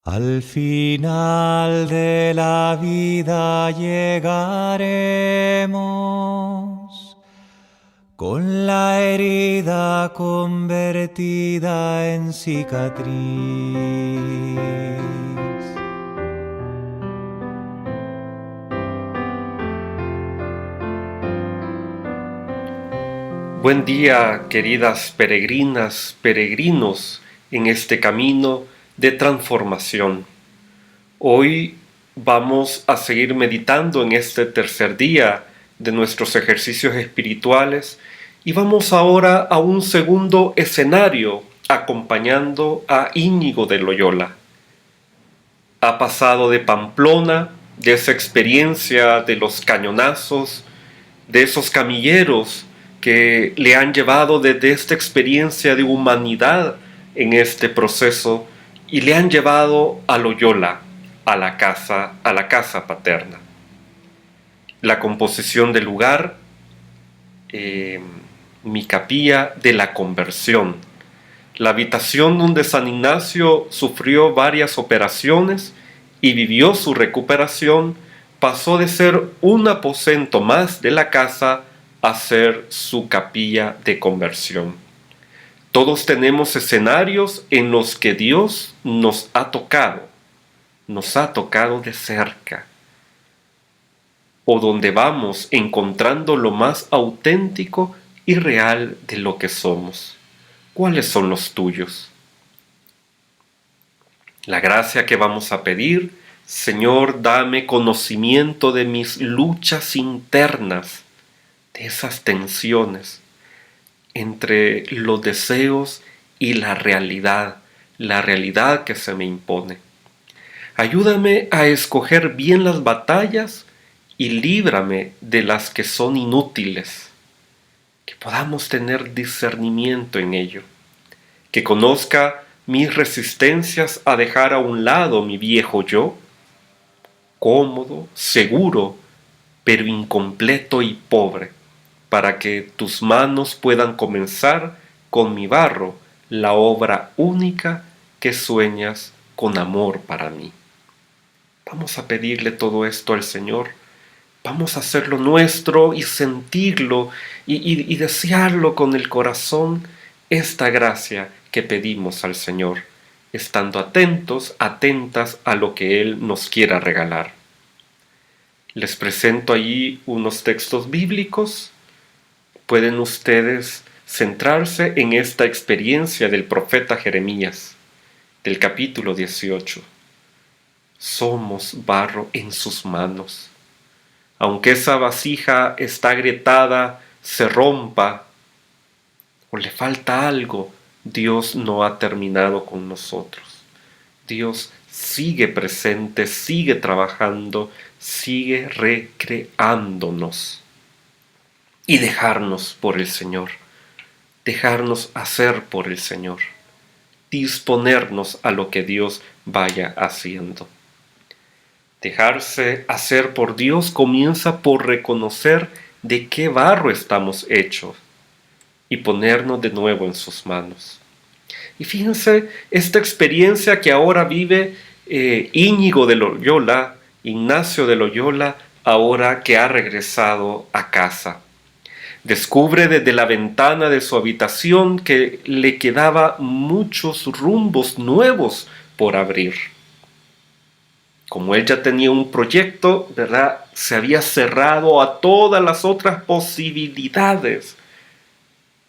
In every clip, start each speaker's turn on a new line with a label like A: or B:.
A: Al final de la vida llegaremos con la herida convertida en cicatriz.
B: Buen día, queridas peregrinas, peregrinos en este camino de transformación. Hoy vamos a seguir meditando en este tercer día de nuestros ejercicios espirituales y vamos ahora a un segundo escenario acompañando a Íñigo de Loyola. Ha pasado de Pamplona, de esa experiencia de los cañonazos, de esos camilleros que le han llevado desde esta experiencia de humanidad en este proceso y le han llevado a Loyola, a la casa paterna. La composición del lugar, mi capilla de la conversión, la habitación donde San Ignacio sufrió varias operaciones y vivió su recuperación, pasó de ser un aposento más de la casa a ser su capilla de conversión. Todos tenemos escenarios en los que Dios nos ha tocado de cerca, o donde vamos encontrando lo más auténtico y real de lo que somos. ¿Cuáles son los tuyos? La gracia que vamos a pedir: Señor, dame conocimiento de mis luchas internas, de esas tensiones entre los deseos y la realidad que se me impone. Ayúdame a escoger bien las batallas y líbrame de las que son inútiles. Que podamos tener discernimiento en ello. Que conozca mis resistencias a dejar a un lado mi viejo yo, cómodo, seguro, pero incompleto y pobre, para que tus manos puedan comenzar con mi barro la obra única que sueñas con amor para mí. Vamos a pedirle todo esto al Señor. Vamos a hacerlo nuestro y sentirlo y desearlo con el corazón, esta gracia que pedimos al Señor, estando atentos, atentas a lo que Él nos quiera regalar. Les presento allí unos textos bíblicos. Pueden ustedes centrarse en esta experiencia del profeta Jeremías, del capítulo 18. Somos barro en sus manos. Aunque esa vasija está agrietada, se rompa o le falta algo, Dios no ha terminado con nosotros. Dios sigue presente, sigue trabajando, sigue recreándonos. Y dejarnos por el Señor, dejarnos hacer por el Señor, disponernos a lo que Dios vaya haciendo. Dejarse hacer por Dios comienza por reconocer de qué barro estamos hechos y ponernos de nuevo en sus manos. Y fíjense esta experiencia que ahora vive Íñigo de Loyola, Ignacio de Loyola, ahora que ha regresado a casa. Descubre desde la ventana de su habitación que le quedaba muchos rumbos nuevos por abrir. Como él ya tenía un proyecto, ¿verdad?, se había cerrado a todas las otras posibilidades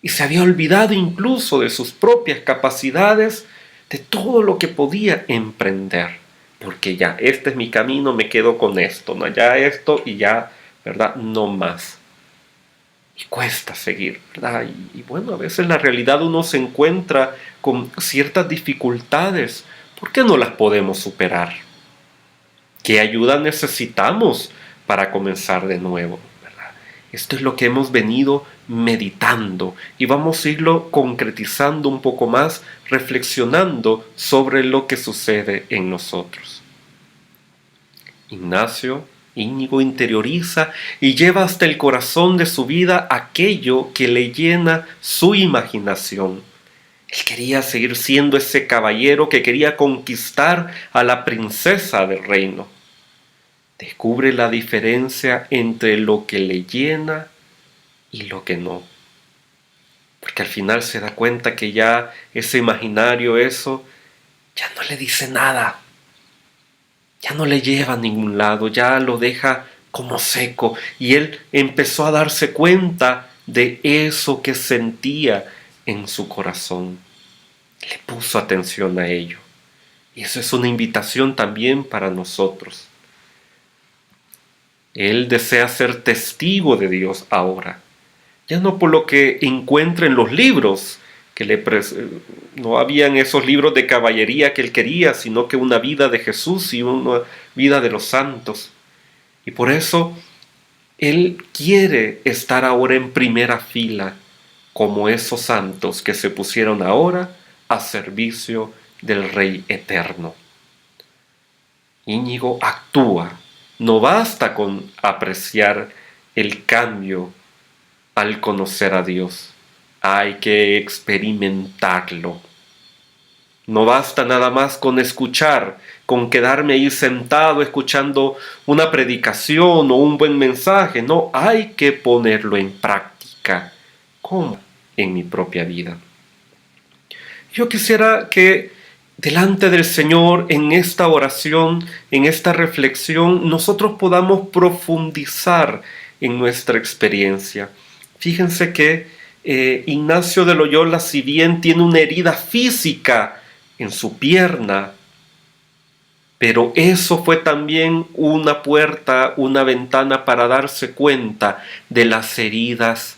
B: y se había olvidado incluso de sus propias capacidades, de todo lo que podía emprender, porque ya, este es mi camino, me quedo con esto, no, ya esto y ya, ¿verdad?, no más. Y cuesta seguir, ¿verdad? Y bueno, a veces la realidad uno se encuentra con ciertas dificultades. ¿Por qué no las podemos superar? ¿Qué ayuda necesitamos para comenzar de nuevo? ¿Verdad? Esto es lo que hemos venido meditando y vamos a irlo concretizando un poco más, reflexionando sobre lo que sucede en nosotros. Íñigo interioriza y lleva hasta el corazón de su vida aquello que le llena su imaginación Él quería seguir siendo ese caballero que quería conquistar a la princesa del reino. Descubre la diferencia entre lo que le llena y lo que no. Porque al final se da cuenta que ya ese imaginario, eso, ya no le dice nada. Ya no le lleva a ningún lado, ya lo deja como seco. Y él empezó a darse cuenta de eso que sentía en su corazón. Le puso atención a ello. Y eso es una invitación también para nosotros. Él desea ser testigo de Dios ahora. Ya no por lo que encuentra en los libros, no habían esos libros de caballería que él quería, sino que una vida de Jesús y una vida de los santos. Y por eso él quiere estar ahora en primera fila, como esos santos que se pusieron ahora a servicio del Rey eterno. Íñigo actúa. No basta con apreciar el cambio al conocer a Dios. Hay que experimentarlo. No basta nada más con escuchar, con quedarme ahí sentado escuchando una predicación o un buen mensaje. No, hay que ponerlo en práctica. ¿Cómo? En mi propia vida. Yo quisiera que delante del Señor, en esta oración, en esta reflexión, nosotros podamos profundizar en nuestra experiencia. Fíjense que Ignacio de Loyola, si bien tiene una herida física en su pierna, pero eso fue también una puerta, una ventana para darse cuenta de las heridas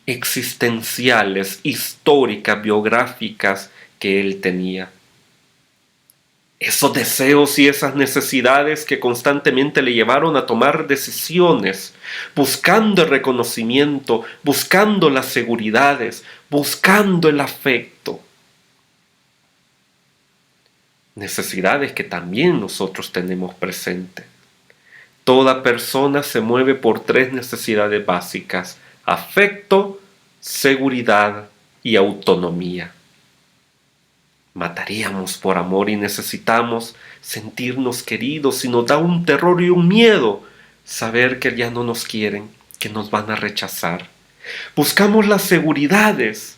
B: existenciales, históricas, biográficas que él tenía. Esos deseos y esas necesidades que constantemente le llevaron a tomar decisiones, buscando el reconocimiento, buscando las seguridades, buscando el afecto. Necesidades que también nosotros tenemos presente. Toda persona se mueve por tres necesidades básicas: afecto, seguridad y autonomía. Mataríamos por amor y necesitamos sentirnos queridos, y nos da un terror y un miedo saber que ya no nos quieren, que nos van a rechazar. Buscamos las seguridades,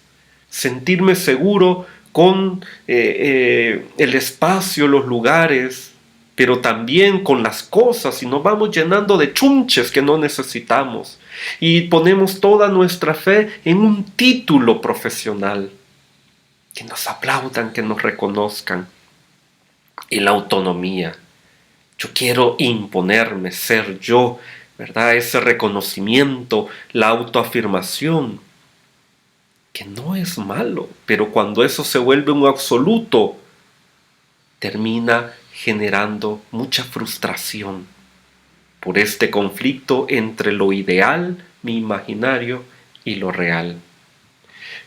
B: sentirme seguro con el espacio, los lugares, pero también con las cosas, y nos vamos llenando de chunches que no necesitamos. Y ponemos toda nuestra fe en un título profesional. Que nos aplaudan, que nos reconozcan. Y la autonomía. Yo quiero imponerme, ser yo, ¿verdad? Ese reconocimiento, la autoafirmación, que no es malo, pero cuando eso se vuelve un absoluto, termina generando mucha frustración por este conflicto entre lo ideal, mi imaginario, y lo real.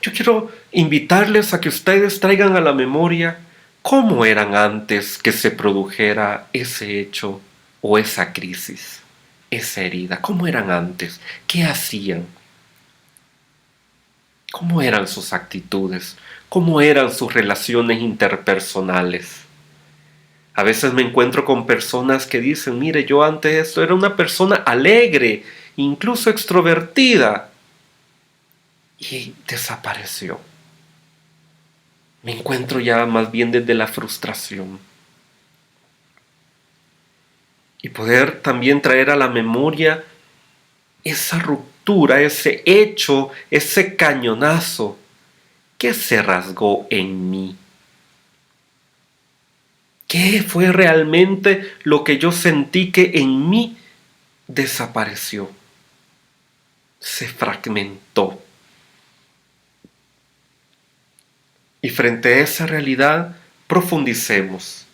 B: Yo quiero invitarles a que ustedes traigan a la memoria cómo eran antes que se produjera ese hecho o esa crisis, esa herida. ¿Cómo eran antes? ¿Qué hacían? ¿Cómo eran sus actitudes? ¿Cómo eran sus relaciones interpersonales? A veces me encuentro con personas que dicen: mire, yo antes esto era una persona alegre, incluso extrovertida, y desapareció. Me encuentro ya más bien desde la frustración. Y poder también traer a la memoria esa ruptura, ese hecho, ese cañonazo que se rasgó en mí. ¿Qué fue realmente lo que yo sentí que en mí desapareció? Se fragmentó. Y frente a esa realidad, profundicemos.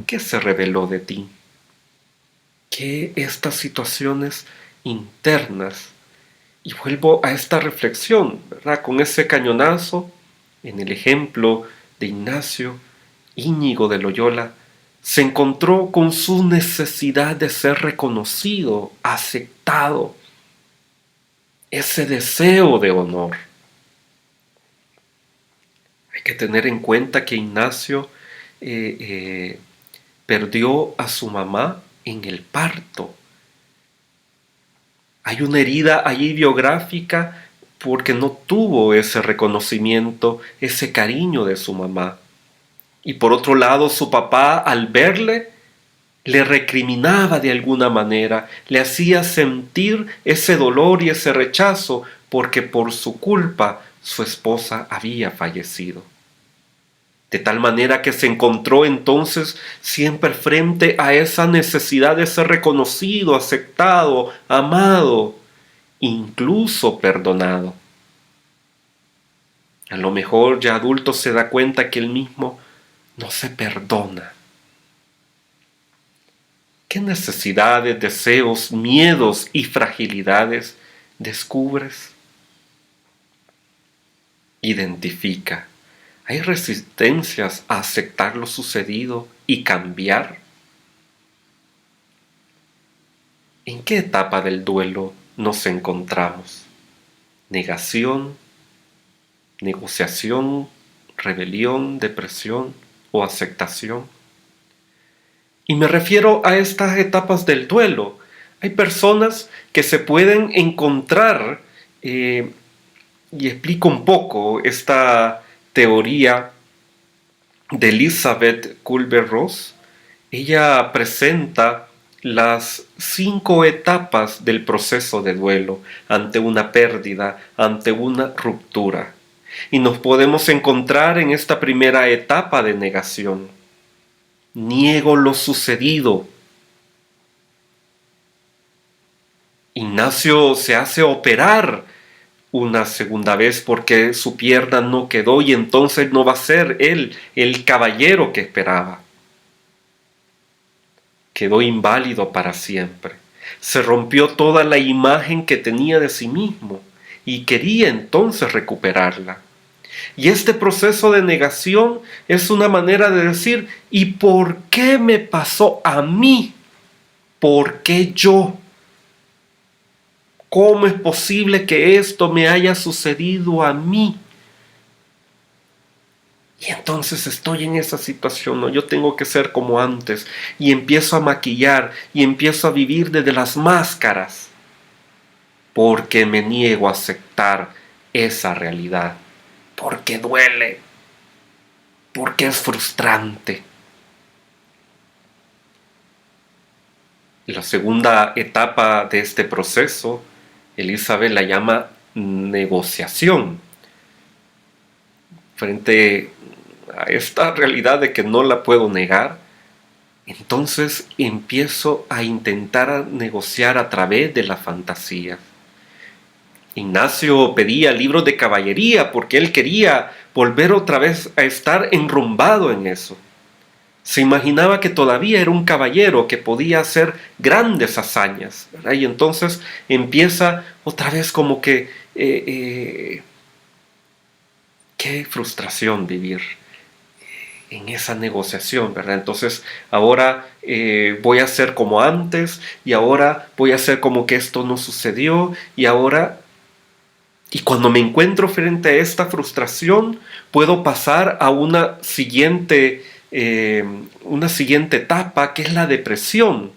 B: ¿Qué se reveló de ti? ¿Qué estas situaciones internas? Y vuelvo a esta reflexión, ¿verdad? Con ese cañonazo, en el ejemplo de Ignacio, Íñigo de Loyola se encontró con su necesidad de ser reconocido, aceptado, ese deseo de honor. Hay que tener en cuenta que Ignacio perdió a su mamá en el parto. Hay una herida allí biográfica porque no tuvo ese reconocimiento, ese cariño de su mamá. Y por otro lado, su papá, al verle, le recriminaba de alguna manera, le hacía sentir ese dolor y ese rechazo, porque por su culpa su esposa había fallecido. De tal manera que se encontró entonces siempre frente a esa necesidad de ser reconocido, aceptado, amado, incluso perdonado. A lo mejor ya adulto se da cuenta que él mismo no se perdona. ¿Qué necesidades, deseos, miedos y fragilidades descubres? Identifica. ¿Hay resistencias a aceptar lo sucedido y cambiar? ¿En qué etapa del duelo nos encontramos? ¿Negación, negociación, rebelión, depresión o aceptación? Y me refiero a estas etapas del duelo. Hay personas que se pueden encontrar, y explico un poco esta teoría de Elizabeth Kübler-Ross. Ella presenta las 5 etapas del proceso de duelo ante una pérdida, ante una ruptura. Y nos podemos encontrar en esta primera etapa de negación. Niego lo sucedido. Ignacio se hace operar una segunda vez porque su pierna no quedó y entonces no va a ser él el caballero que esperaba. Quedó inválido para siempre. Se rompió toda la imagen que tenía de sí mismo y quería entonces recuperarla. Y este proceso de negación es una manera de decir, ¿y por qué me pasó a mí? ¿Por qué yo? ¿Cómo es posible que esto me haya sucedido a mí? Y entonces estoy en esa situación, ¿no? Yo tengo que ser como antes y empiezo a maquillar y empiezo a vivir desde las máscaras porque me niego a aceptar esa realidad, porque duele, porque es frustrante. La segunda etapa de este proceso, Elizabeth la llama negociación. Frente a esta realidad de que no la puedo negar, entonces empiezo a intentar negociar a través de la fantasía. Ignacio pedía libros de caballería porque él quería volver otra vez a estar enrumbado en eso. Se imaginaba que todavía era un caballero que podía hacer grandes hazañas, ¿verdad? Y entonces empieza otra vez como que qué frustración vivir en esa negociación, ¿verdad? Entonces ahora voy a ser como antes y ahora voy a hacer como que esto no sucedió y ahora... Y cuando me encuentro frente a esta frustración, puedo pasar a una siguiente etapa, que es la depresión.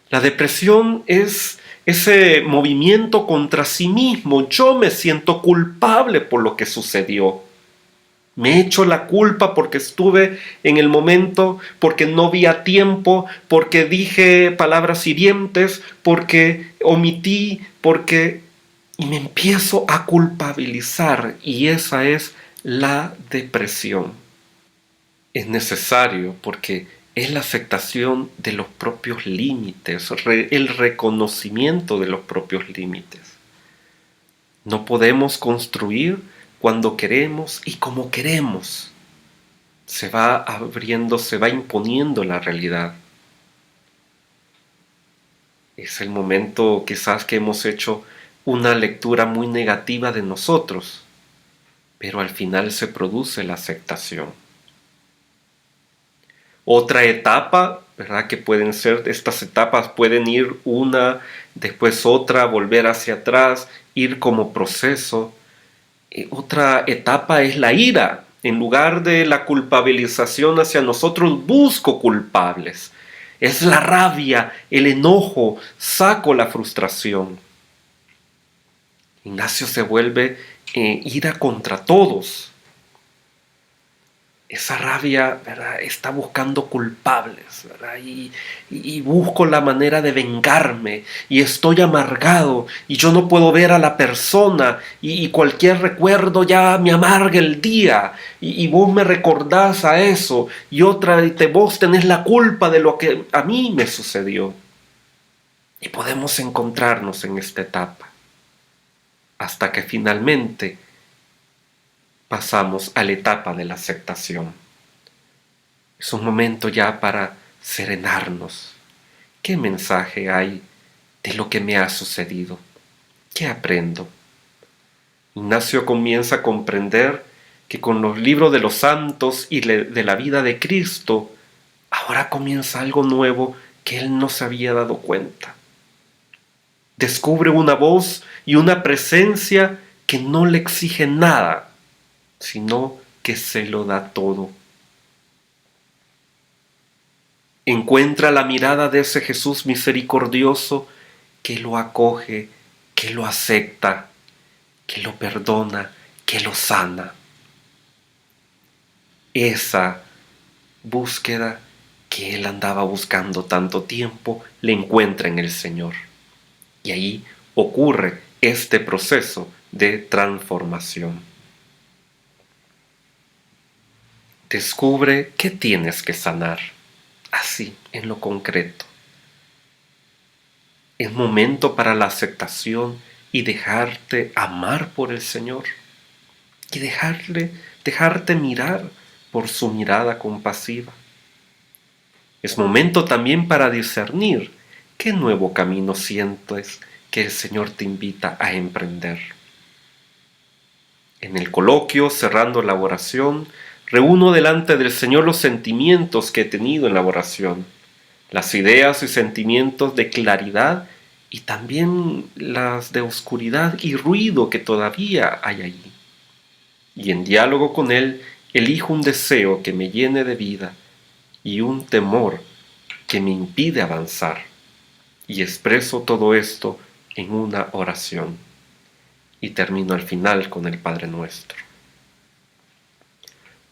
B: La depresión es ese movimiento contra sí mismo. Yo me siento culpable por lo que sucedió. Me echo la culpa porque estuve en el momento, porque no vi a tiempo, porque dije palabras hirientes, porque omití, porque... Y me empiezo a culpabilizar y esa es la depresión. Es necesario porque es la aceptación de los propios límites, el reconocimiento de los propios límites. No podemos construir cuando queremos y como queremos. Se va abriendo, se va imponiendo la realidad. Es el momento quizás que hemos hecho una lectura muy negativa de nosotros, pero al final se produce la aceptación. Otra etapa, ¿verdad? Que pueden ser, estas etapas pueden ir una, después otra, volver hacia atrás, ir como proceso. Otra etapa es la ira. En lugar de la culpabilización hacia nosotros, busco culpables. Es la rabia, el enojo, saco la frustración. Ignacio se vuelve ira contra todos. Esa rabia, ¿verdad?, está buscando culpables, ¿verdad? Y busco la manera de vengarme, y estoy amargado, y yo no puedo ver a la persona, y cualquier recuerdo ya me amarga el día, y vos me recordás a eso, y vos tenés la culpa de lo que a mí me sucedió. Y podemos encontrarnos en esta etapa, hasta que finalmente pasamos a la etapa de la aceptación. Es un momento ya para serenarnos. ¿Qué mensaje hay de lo que me ha sucedido? ¿Qué aprendo? Ignacio comienza a comprender que con los libros de los santos y de la vida de Cristo, ahora comienza algo nuevo que él no se había dado cuenta. Descubre una voz y una presencia que no le exige nada, sino que se lo da todo. Encuentra la mirada de ese Jesús misericordioso que lo acoge, que lo acepta, que lo perdona, que lo sana. Esa búsqueda que él andaba buscando tanto tiempo, le encuentra en el Señor. Y ahí ocurre este proceso de transformación. Descubre qué tienes que sanar, así, en lo concreto. Es momento para la aceptación y dejarte amar por el Señor. Y dejarte mirar por su mirada compasiva. Es momento también para discernir qué nuevo camino sientes que el Señor te invita a emprender. En el coloquio, cerrando la oración, reúno delante del Señor los sentimientos que he tenido en la oración, las ideas y sentimientos de claridad y también las de oscuridad y ruido que todavía hay allí. Y en diálogo con Él, elijo un deseo que me llene de vida y un temor que me impide avanzar. Y expreso todo esto en una oración. Y termino al final con el Padre Nuestro.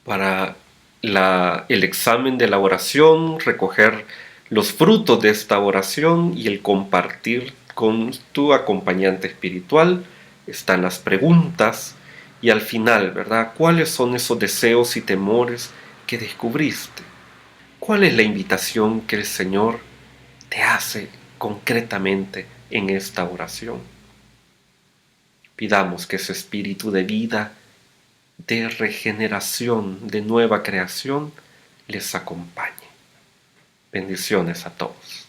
B: Para el examen de la oración, recoger los frutos de esta oración y el compartir con tu acompañante espiritual, están las preguntas y al final, ¿verdad? ¿Cuáles son esos deseos y temores que descubriste? ¿Cuál es la invitación que el Señor te hace concretamente en esta oración? Pidamos que ese espíritu de vida, de regeneración, de nueva creación, les acompañe. Bendiciones a todos.